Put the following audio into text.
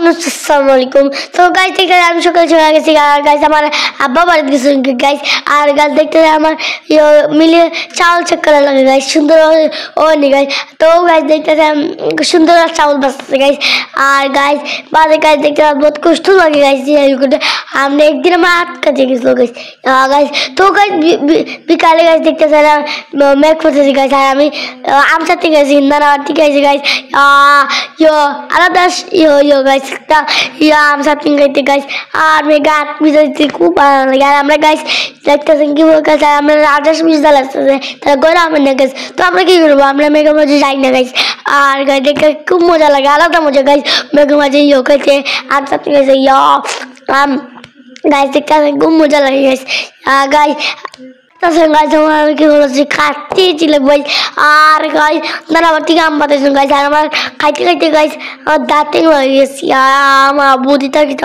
আসসালামু আলাইকুম। তো গাইস দেখতে আমি সকাল চলে গেছি আর গাইস আমার আব্বা বাড়িতে গেছে গাইস। আর গাইস দেখতে আমার মিলে চাউল চেক করা লাগে গাইস, সুন্দর ও নি গাইস। তো গাইস দেখতে সুন্দর চাউল বাঁচতেছে গাইস। আর গাইস বাদে গাইস দেখতে বহুত কষ্ট লাগে গাইস। আমরা একদিন আমার আটকাতে গেছিল গাইস গাইস। তো গাইস বিকালে গাইস দেখতে মেঘ পড়তেছে গাইস। আর আমি আম সাথে গেছি হিন্দানা ঠিক আছে গাইস। আলাদা গাইস একটা আম সাথে গাইতে গাইস। আর মেঘা হাত মিশাইতে খুব ভালো লাগে। আর আমরা গাইস দেখতেছেন কি বল গাইস, আমরা রাজাস মিশা লাগতেছে তারা গরমে না গাইস। তো আমরা কি করবো, আমরা মেঘের মাঝে যাই না গাইস। আর গাইস দেখতে খুব মজা লাগে, আলাদা মজা গাইস। মেঘের মাঝে খাইতে আম সাথে গেছে আম গাইস দেখতে খুব মজা লাগে গাইস। গাইস তাছাড়া গাইস আমার কি বলছি খাইতে ছিল গাইস। আর গাইস দাঁড়া আমার থেকে আম পাতাইছেন গাইস। আর আমার খাইতে খাইতে গাইস আমার দাঁতে হয়ে গেছি। আমার বুদ্ধি থাকি